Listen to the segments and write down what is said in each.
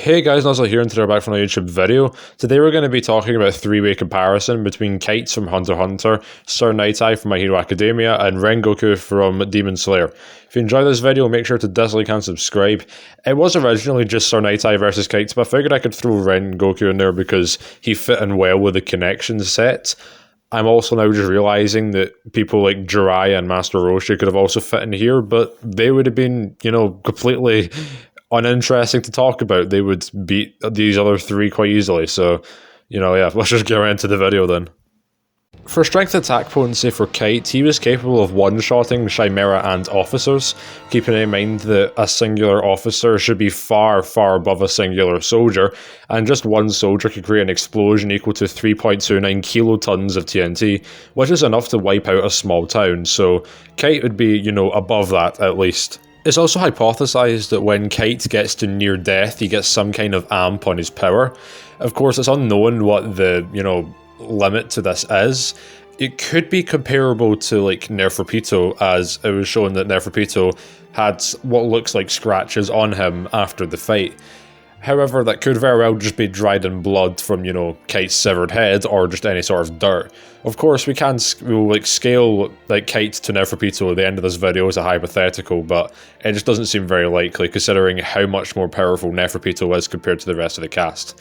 Hey guys, Nuzzle here, and today we're back from a YouTube video. Today we're going to be talking about a three-way comparison between Kite from Hunter x Hunter, Sir Nighteye from My Hero Academia, and Rengoku from Demon Slayer. If you enjoy this video, make sure to dislike and subscribe. It was originally just Sir Nighteye versus Kite, but I figured I could throw Rengoku in there because he fit in well with the connections set. I'm also now just realizing that people like Jiraiya and Master Roshi could have also fit in here, but they would have been, completely uninteresting to talk about. They would beat these other three quite easily. So, let's just get right into the video then. For strength attack potency for Kite, he was capable of one-shotting Chimera and officers, keeping in mind that a singular officer should be far, far above a singular soldier, and just one soldier could create an explosion equal to 3.29 kilotons of TNT, which is enough to wipe out a small town, so Kite would be, above that at least. It's also hypothesized that when Kite gets to near death, he gets some kind of amp on his power. Of course, it's unknown what the, limit to this is. It could be comparable to like Neferpitou, as it was shown that Neferpitou had what looks like scratches on him after the fight. However, that could very well just be dried in blood from, Kite's severed head or just any sort of dirt. Of course, we'll scale Kite to Neferpitou at the end of this video as a hypothetical, but it just doesn't seem very likely considering how much more powerful Neferpitou is compared to the rest of the cast.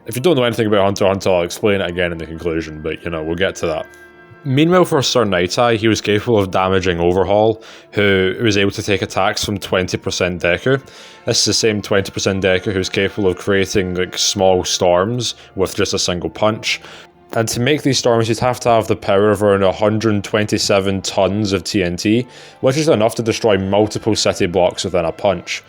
If you don't know anything about Hunter x Hunter, I'll explain it again in the conclusion, but we'll get to that. Meanwhile, for Sir Nighteye, he was capable of damaging Overhaul, who was able to take attacks from 20% Deku. This is the same 20% Deku who's capable of creating small storms with just a single punch. And to make these storms, you'd have to have the power of around 127 tons of TNT, which is enough to destroy multiple city blocks within a punch.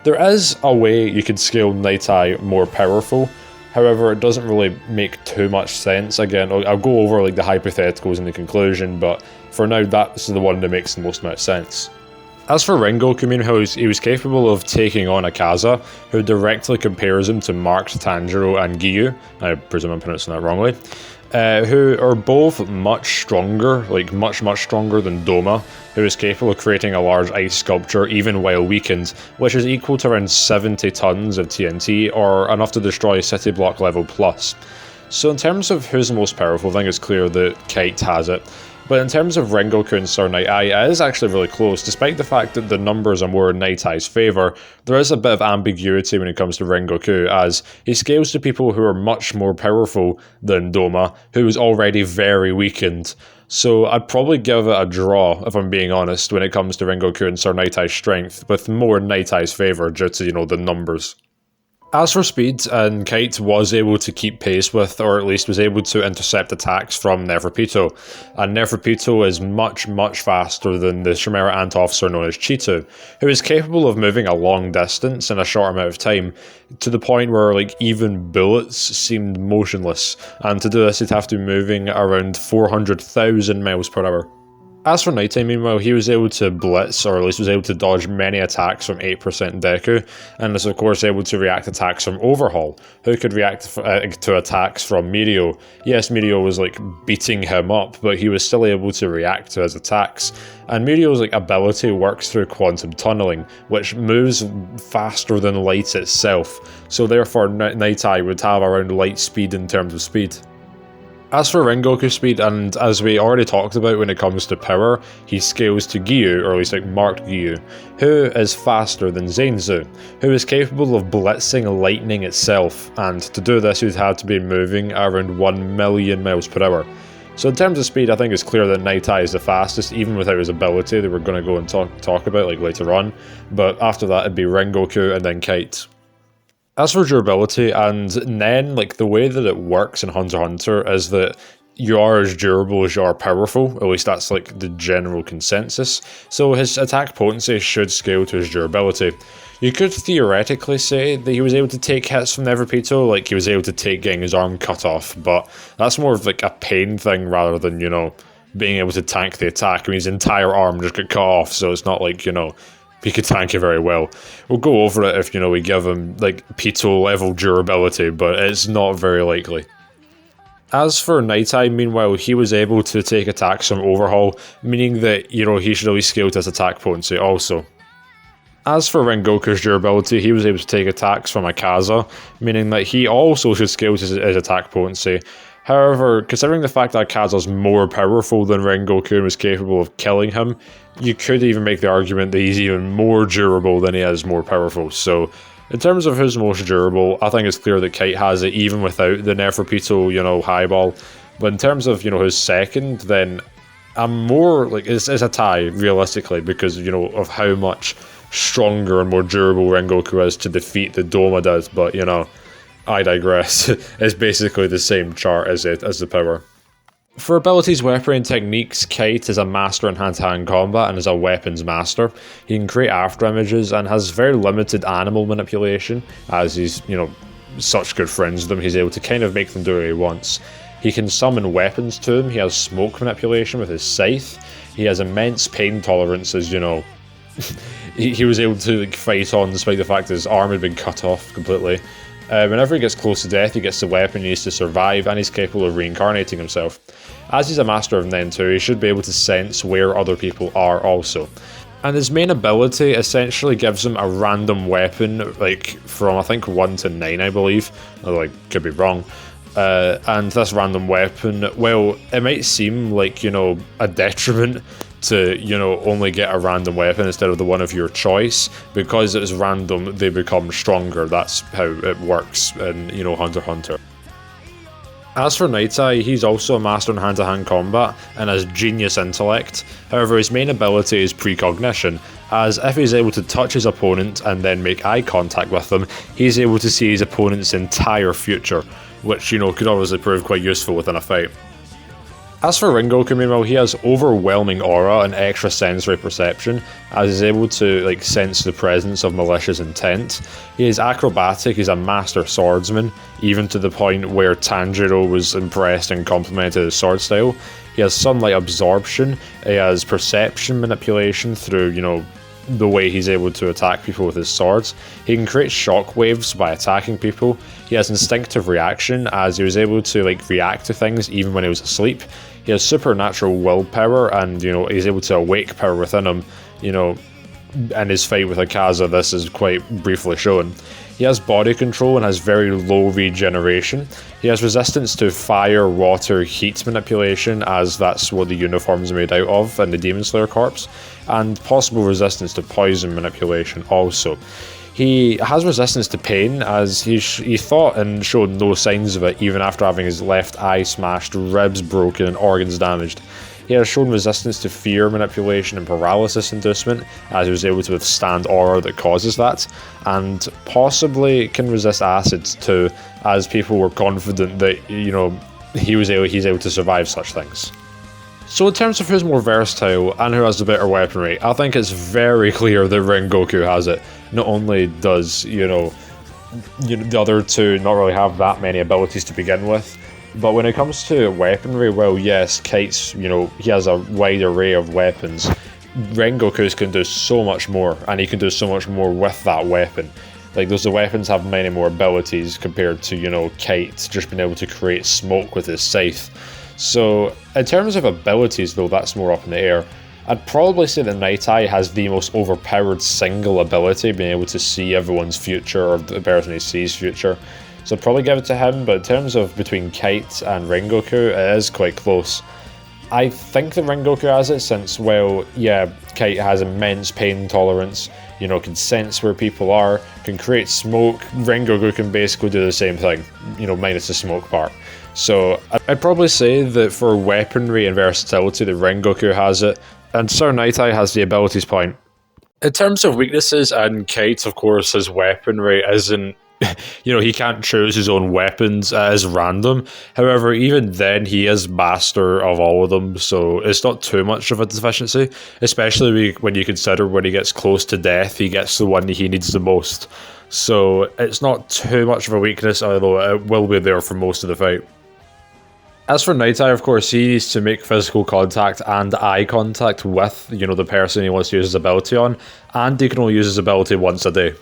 There is a way you could scale Nighteye more powerful. However, it doesn't really make too much sense. Again, I'll go over the hypotheticals in the conclusion, but for now, that's the one that makes the most amount of sense. As for Rengoku, meanwhile, he was capable of taking on Akaza, who directly compares him to Marked Tanjiro and Giyu, I presume I'm pronouncing that wrongly, who are both much stronger, much stronger than Doma, who is capable of creating a large ice sculpture even while weakened, which is equal to around 70 tons of TNT, or enough to destroy City Block level plus. So in terms of who's the most powerful, I think it's clear that Kite has it. But in terms of Rengoku and Sir Nighteye, it is actually really close. Despite the fact that the numbers are more in Nightaye's favour, there is a bit of ambiguity when it comes to Rengoku, as he scales to people who are much more powerful than Doma, who is already very weakened. So I'd probably give it a draw, if I'm being honest, when it comes to Rengoku and Sir Nighteye's strength, with more in Nightaye's favour due to, the numbers. As for speed, and Kite was able to keep pace with, or at least was able to intercept attacks from Neferpitou, and Neferpitou is much faster than the Chimera Ant officer known as Chitu, who is capable of moving a long distance in a short amount of time, to the point where even bullets seemed motionless, and to do this he'd have to be moving around 400,000 miles per hour. As for Nighteye, meanwhile, he was able to blitz, or at least was able to dodge many attacks from 8% Deku, and is of course able to react attacks from Overhaul, who could react to attacks from Mirio. Yes, Mirio was beating him up, but he was still able to react to his attacks. And Mirio's ability works through quantum tunneling, which moves faster than light itself, so therefore Nighteye would have around light speed in terms of speed. As for Rengoku's speed, and as we already talked about when it comes to power, he scales to Giyu, or at least Marked Giyu, who is faster than Zenzu, who is capable of blitzing lightning itself, and to do this you'd have to be moving around 1 million miles per hour. So in terms of speed, I think it's clear that Nighteye is the fastest, even without his ability that we're going to go and talk about later on, but after that it'd be Rengoku and then Kite. As for durability and Nen, the way that it works in Hunter x Hunter is that you are as durable as you are powerful, at least that's the general consensus, so his attack potency should scale to his durability. You could theoretically say that he was able to take hits from Neferpitou, he was able to take getting his arm cut off, but that's more of a pain thing rather than, being able to tank the attack. I mean, his entire arm just got cut off, so it's not he could tank it very well. We'll go over it if, we give him, Pitou level durability, but it's not very likely. As for Nighteye, meanwhile, he was able to take attacks from Overhaul, meaning that, he should at least scale to his attack potency also. As for Rengoku's durability, he was able to take attacks from Akaza, meaning that he also should scale his attack potency. However, considering the fact that Akaza's more powerful than Rengoku and was capable of killing him, you could even make the argument that he's even more durable than he is more powerful. So, in terms of who's most durable, I think it's clear that Kite has it even without the Neferpitou, highball. But in terms of, who's second, then I'm more, it's a tie, realistically, because, of how much stronger and more durable Rengoku is to defeat the Doma does, but, I digress. It's basically the same chart as the power. For abilities, weaponry, and techniques, Kite is a master in hand-to-hand combat and is a weapons master. He can create after images and has very limited animal manipulation, as he's, such good friends with them, he's able to kind of make them do what he wants. He can summon weapons to him, he has smoke manipulation with his scythe, he has immense pain tolerance as, he was able to fight on despite the fact that his arm had been cut off completely. Whenever he gets close to death, he gets the weapon he needs to survive, and he's capable of reincarnating himself. As he's a master of Nen2, he should be able to sense where other people are also. And his main ability essentially gives him a random weapon, from I think 1 to 9, I believe, although I could be wrong. And this random weapon, well, it might seem like, a detriment to, only get a random weapon instead of the one of your choice. Because it's random, they become stronger. That's how it works in, Hunter x Hunter. As for Nighteye, he's also a master in hand-to-hand combat and has genius intellect. However, his main ability is precognition, as if he's able to touch his opponent and then make eye contact with them, he's able to see his opponent's entire future, which, could obviously prove quite useful within a fight. As for Rengoku, meanwhile, he has overwhelming aura and extrasensory perception, as he's able to sense the presence of malicious intent. He is acrobatic, he's a master swordsman, even to the point where Tanjiro was impressed and complimented his sword style. He has sunlight absorption, he has perception manipulation through, the way he's able to attack people with his swords. He can create shockwaves by attacking people. He has instinctive reaction, as he was able to react to things even when he was asleep. He has supernatural willpower, and he's able to awake power within him. In his fight with Akaza, this is quite briefly shown. He has body control and has very low regeneration. He has resistance to fire, water, heat manipulation, as that's what the uniform's are made out of in the Demon Slayer Corps, and possible resistance to poison manipulation also. He has resistance to pain, as he thought and showed no signs of it even after having his left eye smashed, ribs broken, and organs damaged. He has shown resistance to fear manipulation and paralysis inducement, as he was able to withstand aura that causes that, and possibly can resist acids too, as people were confident that, he's able to survive such things. So in terms of who's more versatile and who has the better weaponry, I think it's very clear that Rengoku has it. Not only does, the other two not really have that many abilities to begin with, but when it comes to weaponry, well, yes, Kite's, he has a wide array of weapons. Rengoku's can do so much more, and he can do so much more with that weapon. The weapons have many more abilities compared to, Kite just being able to create smoke with his scythe. So, in terms of abilities, though, that's more up in the air. I'd probably say that Nighteye has the most overpowered single ability, being able to see everyone's future, or the person he sees future. So I'd probably give it to him, but in terms of between Kite and Rengoku, it is quite close. I think that Rengoku has it since, well, yeah, Kite has immense pain tolerance, can sense where people are, can create smoke. Rengoku can basically do the same thing, minus the smoke part. So I'd probably say that for weaponry and versatility, that Rengoku has it, and Sir Nighteye has the abilities point. In terms of weaknesses, and Kite, of course, his weaponry isn't, he can't choose his own weapons as random. However, even then, he is master of all of them, so it's not too much of a deficiency, especially when you consider when he gets close to death, he gets the one he needs the most. So it's not too much of a weakness, although it will be there for most of the fight. As for Nighteye, of course, he needs to make physical contact and eye contact with, the person he wants to use his ability on, and he can only use his ability once a day.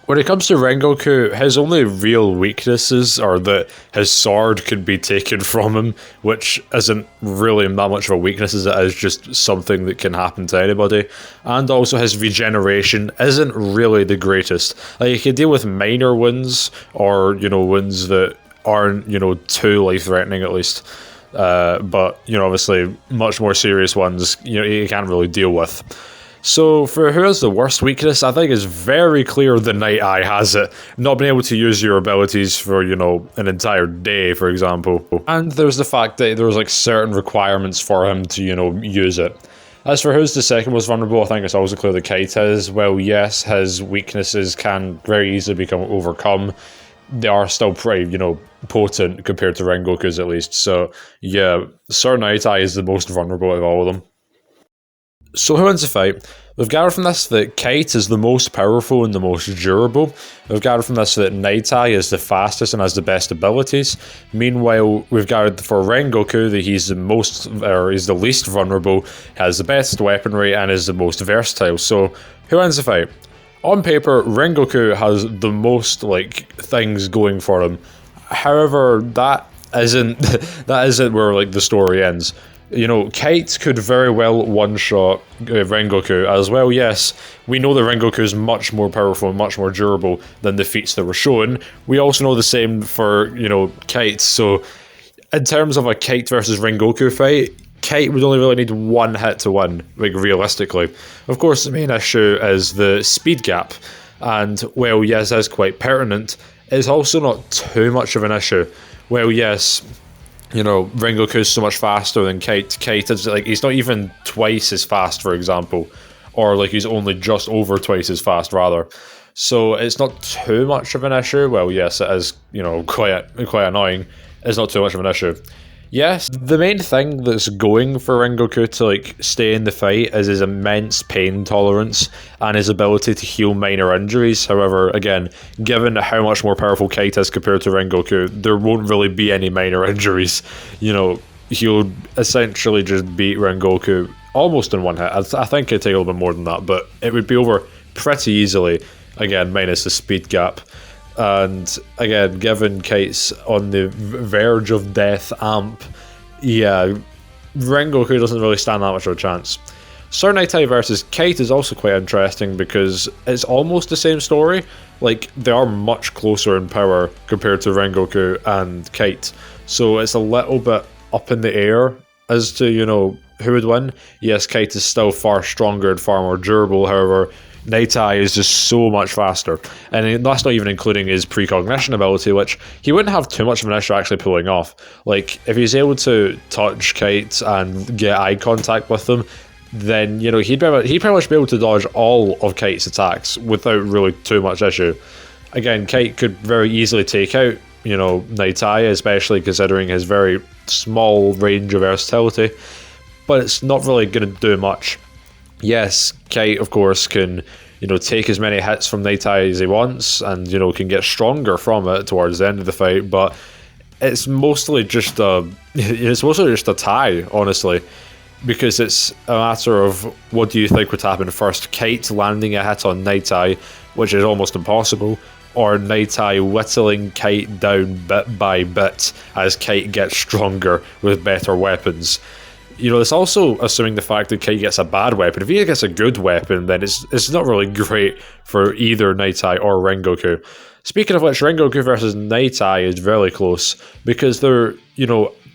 When it comes to Rengoku, his only real weaknesses are that his sword could be taken from him, which isn't really that much of a weakness as it is just something that can happen to anybody. And also his regeneration isn't really the greatest. Like, he can deal with minor wounds, or, wounds that aren't, too life-threatening at least. But, obviously, much more serious ones, he can't really deal with. So, for who has the worst weakness, I think it's very clear the Nighteye has it. Not being able to use your abilities for, an entire day, for example. And there's the fact that there's, certain requirements for him to, use it. As for who's the second most vulnerable, I think it's also clear that Kite is. Well, yes, his weaknesses can very easily become overcome. They are still pretty, potent compared to Rengoku's at least. So, yeah, Sir Nighteye is the most vulnerable of all of them. So who wins the fight? We've gathered from this that Kite is the most powerful and the most durable. We've gathered from this that Nighteye is the fastest and has the best abilities. Meanwhile, we've gathered for Rengoku that he's the least vulnerable, has the best weaponry, and is the most versatile. So who wins the fight? On paper, Rengoku has the most things going for him. However, that isn't where the story ends. Kite could very well one-shot Rengoku as well. Yes, we know that Rengoku is much more powerful and much more durable than the feats that were shown. We also know the same for, Kite. So, in terms of a Kite versus Rengoku fight, Kite would only really need one hit to win, realistically. Of course, the main issue is the speed gap. And, well, yes, that's quite pertinent. It's also not too much of an issue. Well, yes, Rengoku is so much faster than Kite. Kite is he's not even twice as fast, for example, or he's only just over twice as fast, rather. So it's not too much of an issue. Well, yes, it is, quite annoying. It's not too much of an issue. Yes, the main thing that's going for Rengoku to stay in the fight is his immense pain tolerance and his ability to heal minor injuries. However, again, given how much more powerful Kite is compared to Rengoku, there won't really be any minor injuries. He'll essentially just beat Rengoku almost in one hit. I think it'd take a little bit more than that, but it would be over pretty easily, again, minus the speed gap. And again, given Kite's on the verge of death amp, yeah, Rengoku doesn't really stand that much of a chance. Sir Nighteye versus Kite is also quite interesting because it's almost the same story. They are much closer in power compared to Rengoku and Kite. So it's a little bit up in the air as to, who would win. Yes, Kite is still far stronger and far more durable, however, Nighteye is just so much faster, and that's not even including his precognition ability, which he wouldn't have too much of an issue actually pulling off. If he's able to touch Kite and get eye contact with them, then he'd pretty much be able to dodge all of Kite's attacks without really too much issue. Again, Kite could very easily take out Nighteye, especially considering his very small range of versatility, but it's not really going to do much. Yes, Kite, of course, can, take as many hits from Nighteye as he wants and, can get stronger from it towards the end of the fight, but it's mostly just a tie, honestly, because it's a matter of what do you think would happen first, Kite landing a hit on Nighteye, which is almost impossible, or Nighteye whittling Kite down bit by bit as Kite gets stronger with better weapons. It's also assuming the fact that Kite gets a bad weapon. If he gets a good weapon, then it's not really great for either Nighteye or Rengoku. Speaking of which, Rengoku versus Nighteye is very close because their,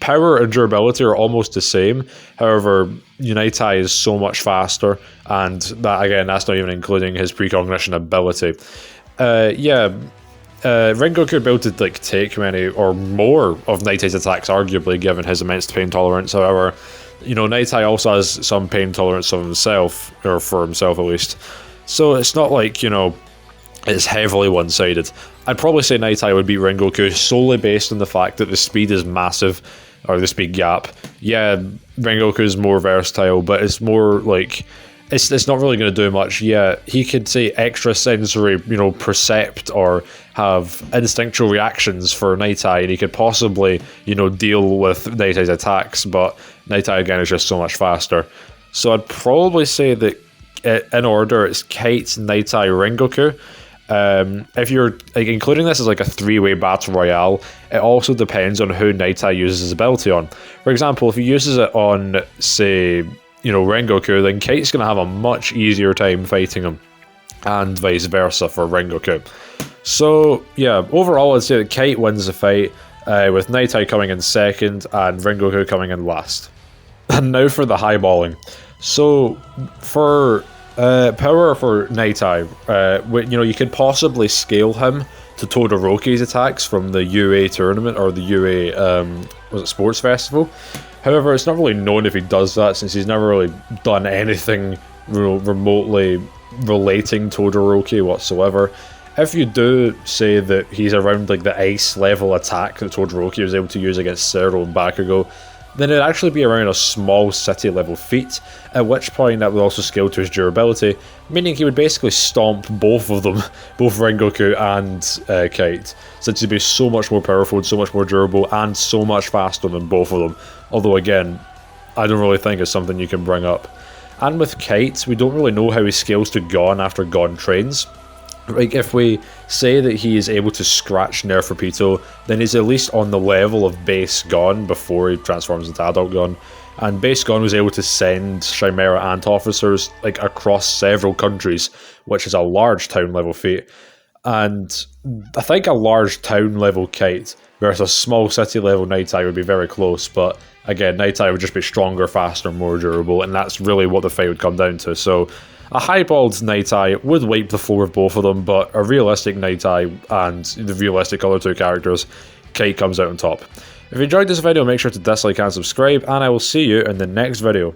power and durability are almost the same. However, Nighteye is so much faster, and that again, that's not even including his precognition ability. Rengoku would be able to take many or more of Nightaye's attacks, arguably, given his immense pain tolerance. However, Nighteye also has some pain tolerance of himself, or for himself at least. So it's not it's heavily one-sided. I'd probably say Nighteye would beat Rengoku solely based on the fact that the speed is massive, or the speed gap. Yeah, Rengoku is more versatile, but it's more it's not really going to do much. Yeah, he could say extra sensory, percept or have instinctual reactions for Nighteye, and he could possibly, deal with Nighteye's attacks, but Nighteye again is just so much faster. So I'd probably say that in order it's Kite, Nighteye, Rengoku. If you're like including this as like a 3-way battle royale, it also depends on who Nighteye uses his ability on. For example, if he uses it on, say, Rengoku, then Kite's going to have a much easier time fighting him, and vice versa for Rengoku. So yeah, overall I'd say that Kite wins the fight, with Nighteye coming in second and Rengoku coming in last. And now for the highballing. So for power for Nighteye, you could possibly scale him to Todoroki's attacks from the UA tournament, or the UA was it Sports Festival. However, it's not really known if he does that, since he's never really done anything remotely relating Todoroki whatsoever. If you do say that he's around like the ice level attack that Todoroki was able to use against Zero and Bakugo, then it'd actually be around a small city level feat, at which point that would also scale to his durability, meaning he would basically stomp both of them, both Rengoku and Kite, since he'd be so much more powerful and so much more durable and so much faster than both of them. Although again, I don't really think it's something you can bring up. And with Kite, we don't really know how he scales to Gon after Gon trains. Like, if we say that he is able to scratch Neferpito, then he's at least on the level of base Gon before he transforms into adult Gon. And base Gon was able to send Chimera Ant officers like across several countries, which is a large town level feat. And I think a large town level Kite versus a small city level Nighteye would be very close, but again, Nighteye would just be stronger, faster, more durable, and that's really what the fight would come down to. So a highballed Nighteye would wipe the floor of both of them, but a realistic Nighteye and the realistic other two characters, Kite comes out on top. If you enjoyed this video, make sure to dislike and subscribe, and I will see you in the next video.